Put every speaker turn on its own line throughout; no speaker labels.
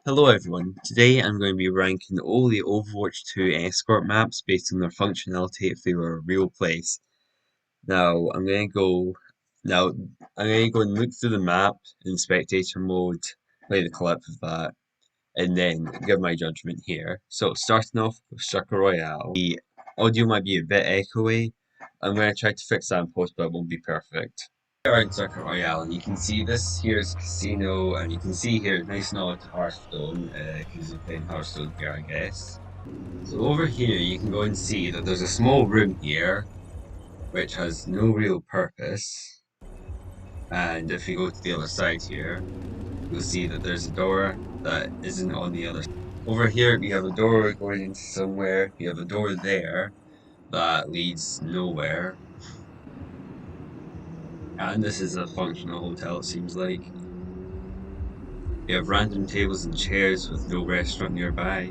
Hello everyone, today I'm going to be ranking all the Overwatch 2 Escort maps based on their functionality if they were a real place. Now I'm going to go now I'm going to go and look through the map in spectator mode, play the clip of that, and then give my judgment here. So starting off with Circle Royale. The audio might be a bit echoey. I'm going to try to fix that in post, but it won't be perfect. We are in Circuit Royale, and you can see this here is Casino, and you can see here nice nod to Hearthstone, because you're playing Hearthstone here, I guess. So over here, you can go and see that there's a small room here, which has no real purpose. And if you go to the other side here, you'll see that there's a door that isn't on the other side. Over here, we have a door going into somewhere. We have a door there that leads nowhere. And this is a functional hotel, it seems like. We have random tables and chairs with no restaurant nearby.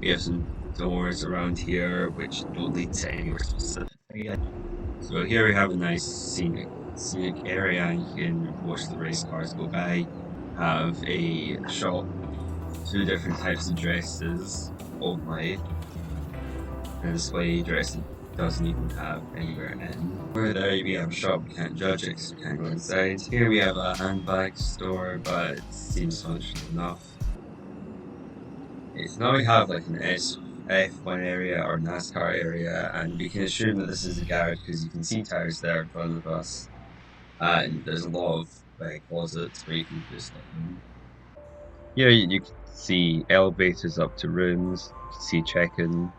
We have some doors around here which don't lead to anywhere specific. So here we have a nice scenic area. You can watch the race cars go by. Have a shop, two different types of dresses only. And a display dress that doesn't even have anywhere in. Over there we have a shop, we can't judge it because we can't go inside. Here we have a handbag store, but it seems functional enough. Okay, so now we have like an F1 area or NASCAR area, and we can assume that this is a garage because you can see tires there in front of us, and there's a lot of closets where you can put stuff in. Here you can see elevators up to rooms, you can see check-in,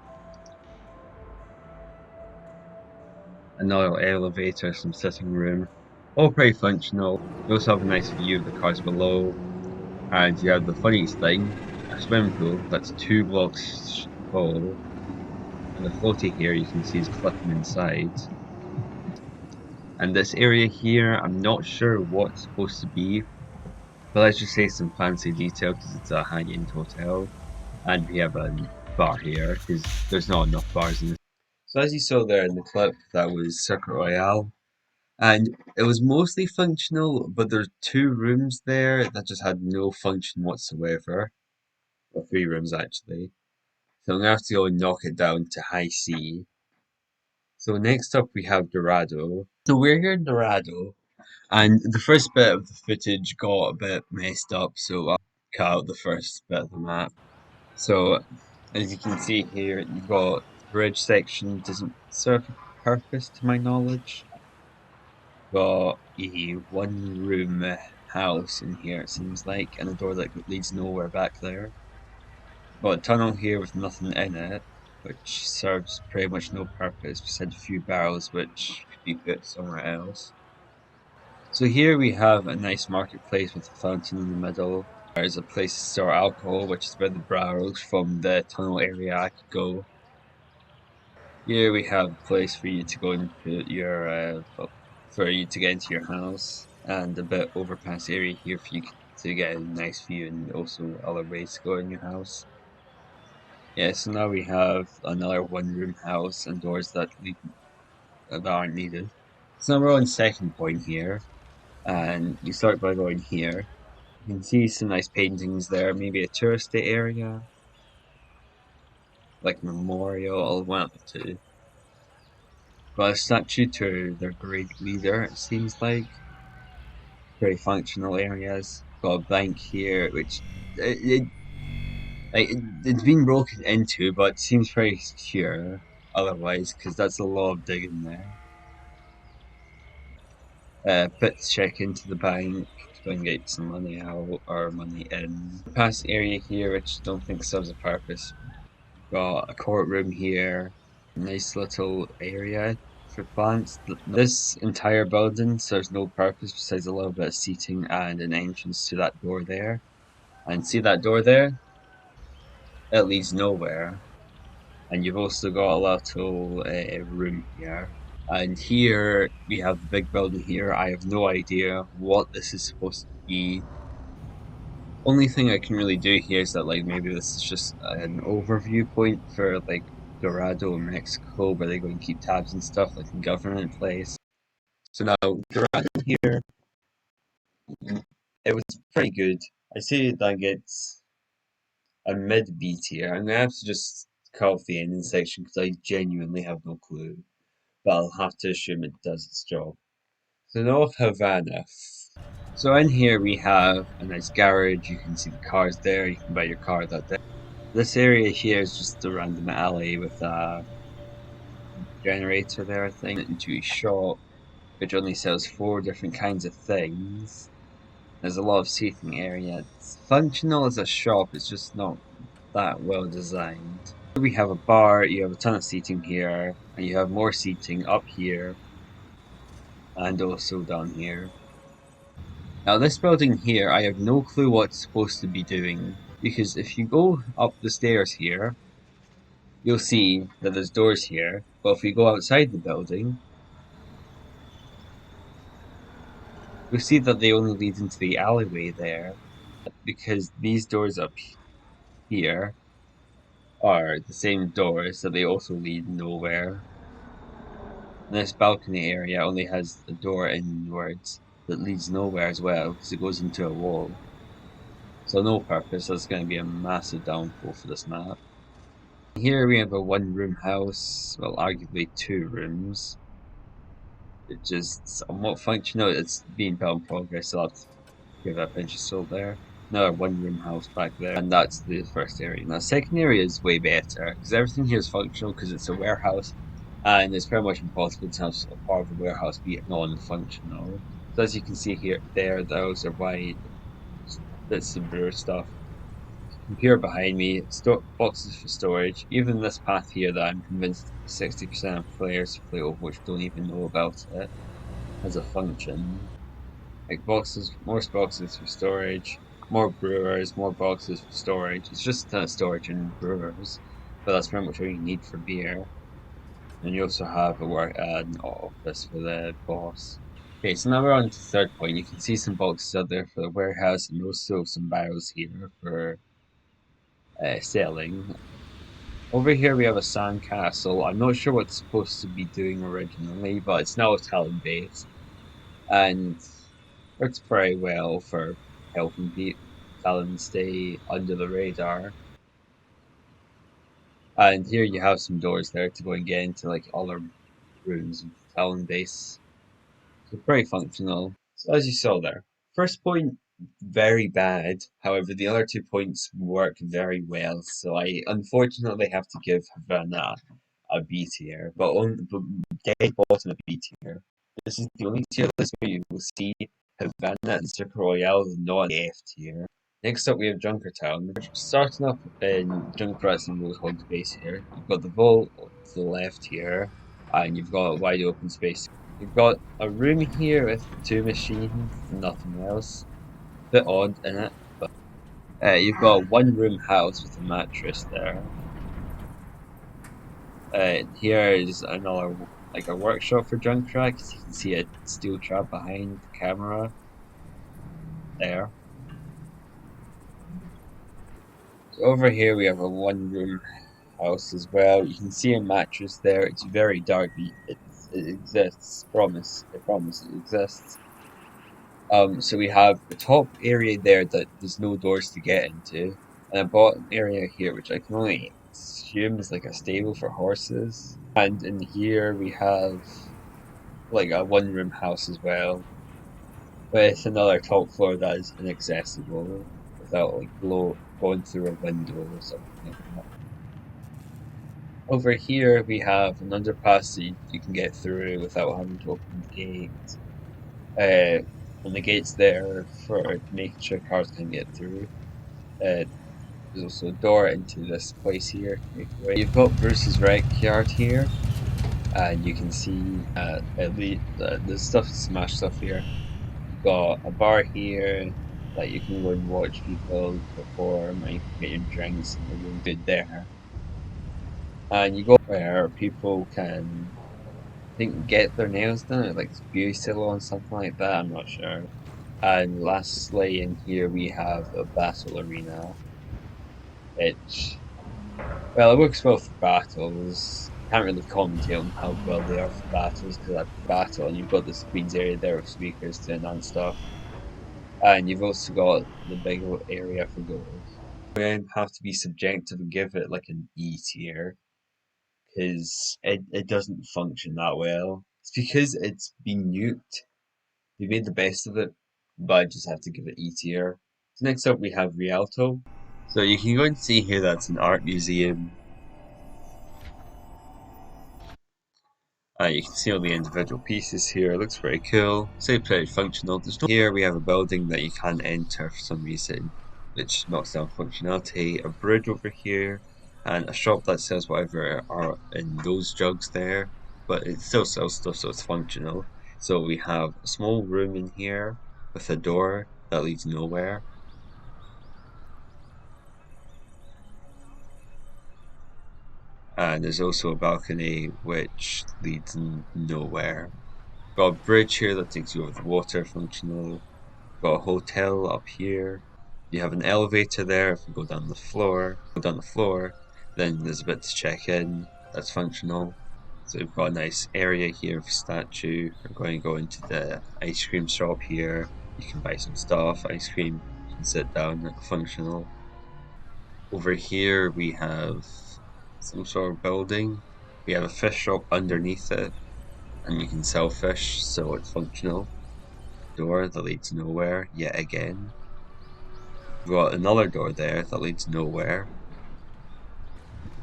another elevator, some sitting room, all pretty functional. You also have a nice view of the cars below, and you have the funniest thing, a swimming pool that's 2 blocks tall. And the floaty here you can see is clipping inside. And this area here, I'm not sure what it's supposed to be, but let's just say some fancy detail because it's a high-end hotel. And we have a bar here because there's not enough bars in this. So as you saw there in the clip, that was Circuit Royale. And it was mostly functional, but there's 2 rooms there that just had no function whatsoever. Or 3 rooms actually. So I'm gonna have to go and knock it down to high C. So next up we have Dorado. So we're here in Dorado, and the first bit of the footage got a bit messed up, so I'll cut out the first bit of the map. So as you can see here, you've got the bridge section doesn't serve a purpose to my knowledge. Got a 1 room house in here it seems like, and a door that leads nowhere back there. Got a tunnel here with nothing in it, which serves pretty much no purpose besides a few barrels which could be put somewhere else. So here we have a nice marketplace with a fountain in the middle. There's a place to store alcohol, which is where the barrels from the tunnel area I could go. Here we have a place for you to go and put your, for you to get into your house, and a bit overpass area here for you to get a nice view and also other ways to go in your house. Yeah, so now we have another 1 room house and doors that aren't needed. So now we're on second point here, and you start by going here. You can see some nice paintings there, maybe a touristy area, like memorial, one of the two. Got a statue to their great leader, it seems like. Very functional areas. Got a bank here, which it's been broken into, but seems very secure otherwise, because that's a lot of digging there. Bit check into the bank to go and get some money out or money in. Pass area here, which I don't think serves a purpose. Got a courtroom here, nice little area for plants. This entire building serves no purpose besides a little bit of seating and an entrance to that door there. And see that door there? It leads nowhere. And you've also got a little room here. And here we have the big building here. I have no idea what this is supposed to be. Only thing I can really do here is that like maybe this is just an overview point for like Dorado in Mexico where they go and keep tabs and stuff like the government place. So now Dorado here, it was pretty good. I say that gets a mid B tier. I'm gonna have to just cut off the ending section because I genuinely have no clue, but I'll have to assume it does its job. So North Havana. So in here we have a nice garage. You can see the cars there. You can buy your car that day. This area here is just a random alley with a generator there, I think, into a shop which only sells four different kinds of things. There's a lot of seating area. It's functional as a shop, it's just not that well designed. We have a bar, you have a ton of seating here, and you have more seating up here and also down here. Now, this building here, I have no clue what it's supposed to be doing because if you go up the stairs here, you'll see that there's doors here, but if we go outside the building, you'll see that they only lead into the alleyway there because these doors up here are the same doors, so they also lead nowhere. And this balcony area only has a door inwards that leads nowhere as well because it goes into a wall. So no purpose, that's going to be a massive downfall for this map. Here we have a one room house, well arguably two rooms. It's just somewhat functional, it's being built in progress, so I'll have to give that a pinch of salt there. Another one room house back there, and that's the first area. Now, the second area is way better because everything here is functional because it's a warehouse, and it's pretty much impossible to have a part of a warehouse be non-functional. So as you can see here, those are white. That's the brewer stuff. Here behind me, boxes for storage. Even this path here that I'm convinced 60% of players who play Overwatch don't even know about it as a function. Like boxes, more boxes for storage, more brewers, more boxes for storage. It's just storage and brewers, but that's pretty much what you need for beer. And you also have an office for the boss. Okay, so now we're on to the third point. You can see some boxes out there for the warehouse and also some barrels here for selling. Over here we have a sandcastle. I'm not sure what it's supposed to be doing originally, but it's now a talent base. And works very well for helping talent stay under the radar. And here you have some doors there to go and get into like other rooms of the talent base. So very functional. So as you saw there, first point very bad. However, the other 2 points work very well. So I unfortunately have to give Havana a B tier, but dead bottom of B tier. This is the only tier list where you will see Havana and Super Royale not an F tier. Next up, we have Junkertown. Starting up in Junkrat's and Roadhog's base here. You've got the vault to the left here, and you've got a wide open space. You've got a room here with two machines and nothing else. Bit odd in it, but you've got a one room house with a mattress there. Here is another like a workshop for Junkrat. You can see a steel trap behind the camera there. So over here we have a one room house as well. You can see a mattress there. It's very dark, but it exists. I promise it exists. So we have the top area there that there's no doors to get into, and a bottom area here, which I can only assume is like a stable for horses. And in here we have like a one room house as well, with another top floor that is inaccessible without like going through a window or something like that. Over here we have an underpass that you can get through without having to open the gate. And the gate's there for making sure cars can get through. There's also a door into this place here to make away. You've got Bruce's Rec Yard here, and you can see at least the stuff smash stuff here. You've got a bar here that you can go and watch people perform, and you can get your drinks and the room good there. And you go where people can, I think, get their nails done at like this beauty salon, something like that. I'm not sure. And lastly, in here we have a battle arena, which, well, it works well for battles. Can't really commentate on how well they are for battles because I battle and you've got the screens area there with speakers to announce stuff. And you've also got the big area for goals. We have to be subjective and give it like an E tier because it doesn't function that well. It's because it's been nuked. We made the best of it, but I just have to give it E tier. So next up we have Rialto. So you can go and see here that's an art museum. You can see all the individual pieces here. It looks pretty cool. Say pretty functional. Here we have a building that you can't enter for some reason, which knocks down functionality. A bridge over here, and a shop that sells whatever are in those jugs there, but it still sells stuff, so it's functional. So we have a small room in here with a door that leads nowhere, and there's also a balcony which leads nowhere. Got a bridge here that takes you over the water, functional. Got a hotel up here. You have an elevator there if you go down the floor, then there's a bit to check in. That's functional. So we've got a nice area here for statue. We're going to go into the ice cream shop here. You can buy some stuff, ice cream. You can sit down, functional. Over here we have some sort of building. We have a fish shop underneath it, and you can sell fish, so it's functional. Door that leads nowhere yet again. We've got another door there that leads nowhere.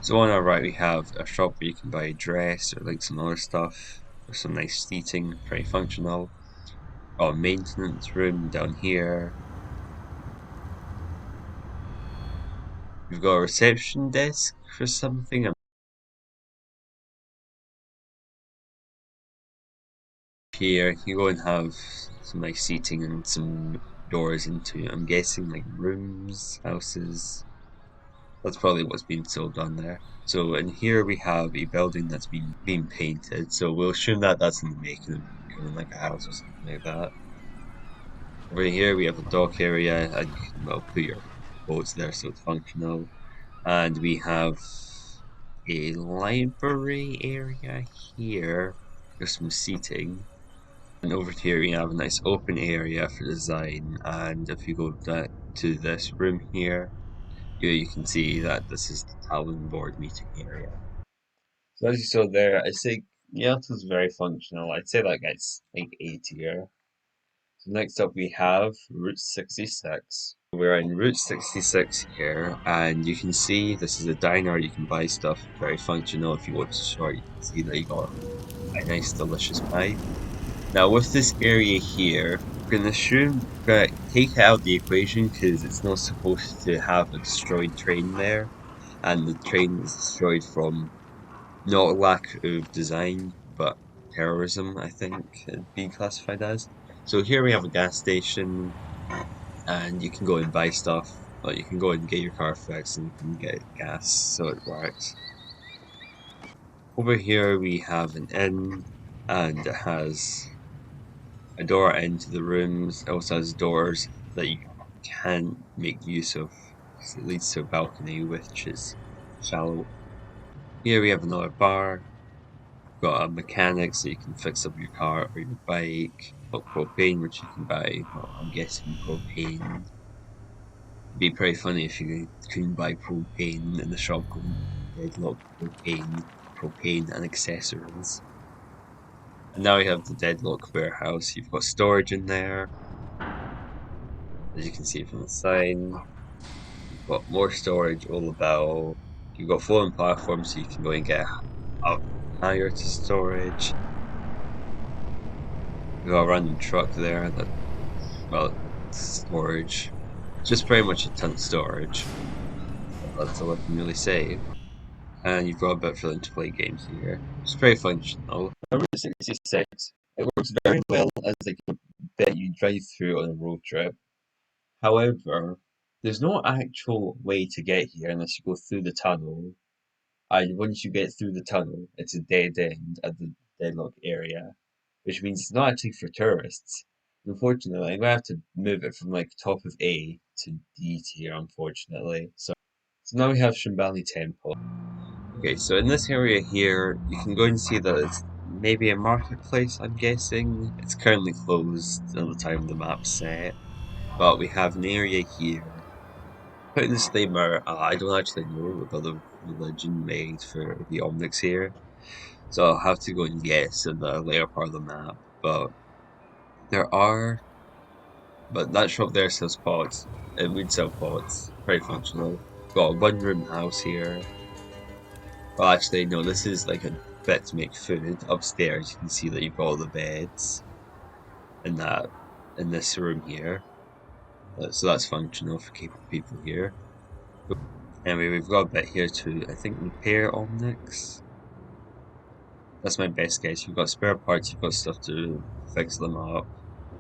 So on our right we have a shop where you can buy a dress or like some other stuff. There's some nice seating, pretty functional. Got a maintenance room down here. We've got a reception desk for something. Here you go and have some nice seating and some doors into, I'm guessing, like rooms, houses. That's probably what's being sold on there. So in here we have a building that's been painted. So we'll assume that that's in the making of becoming like a house or something like that. Over here we have a dock area and you can well put your boats there so it's functional. And we have a library area here. There's some seating. And over here we have a nice open area for design. And if you go back to this room here, you can see that this is the Talon board meeting area. So as you saw there, I'd say Yelto's very functional. I'd say that guy's like A tier. So next up we have Route 66. We're in Route 66 here, and you can see this is a diner. You can buy stuff, very functional. If you watch the short, you can see that you got a nice delicious pie. Now with this area here, we're gonna assume that take it out of the equation because it's not supposed to have a destroyed train there, and the train was destroyed from not lack of design, but terrorism, I think it'd be classified as. So here we have a gas station, and you can go and buy stuff, but you can go and get your car fixed and you can get gas, so it works. Over here we have an inn, and it has a door into the rooms. It also has doors that you can make use of. It leads to a balcony, which is shallow. Here we have another bar. Got a mechanic so you can fix up your car or your bike. Got propane, which you can buy. Well, I'm guessing propane. It'd be pretty funny if you couldn't buy propane in the shop going deadlock propane and accessories. And now we have the deadlock warehouse. You've got storage in there, as you can see from the sign. You've got more storage all about. You've got floating platforms so you can go and get up higher to storage. You've got a random truck there that, well, storage. Just pretty much a ton of storage. That's all I can really say. And you've got a bit for them to play games here. It's very functional. Number 66. It works very well as like a bit you drive through on a road trip. However, there's no actual way to get here unless you go through the tunnel. And once you get through the tunnel, it's a dead end at the deadlock area, which means it's not actually for tourists. Unfortunately, I'm gonna have to move it from like top of A to D tier, unfortunately. So now we have Shambali Temple. Okay, so in this area here, you can go and see that it's maybe a marketplace, I'm guessing. It's currently closed at the time the map's set. But we have an area here Quick disclaimer, I don't actually know what other religion made for the Omnics here, so I'll have to go and guess in the later part of the map. There are, but that shop there sells pots. It would sell pots, very functional. Got a one room house here. Well, actually, no, this is like a bit to make food. Upstairs, you can see that you've got all the beds in that in this room here. So that's functional for keeping people here. Anyway, we've got a bit here to, I think, repair Omnics. That's my best guess. You've got spare parts, you've got stuff to fix them up,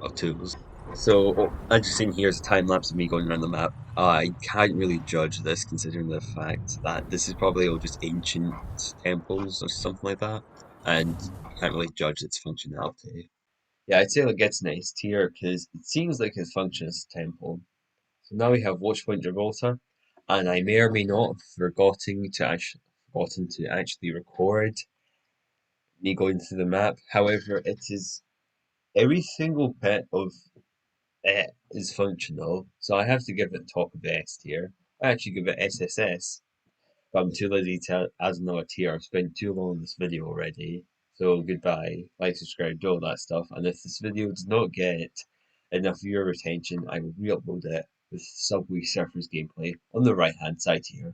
or tools. So, as you're seeing here is a time lapse of me going around the map. I can't really judge this considering the fact that this is probably all just ancient temples or something like that, and you can't really judge its functionality. Yeah, I'd say it gets an S tier because it seems like it functions as a temple. So now we have Watchpoint Gibraltar, and I may or may not have forgotten to actually record me going through the map. However, it is every single bit of it is functional, so I have to give it top of the S tier. I actually give it SSS, but I'm too lazy to add another tier. I've spent too long on this video already. So goodbye, like, subscribe, do all that stuff. And if this video does not get enough viewer retention, I will re-upload it with Subway Surfers gameplay on the right hand side here.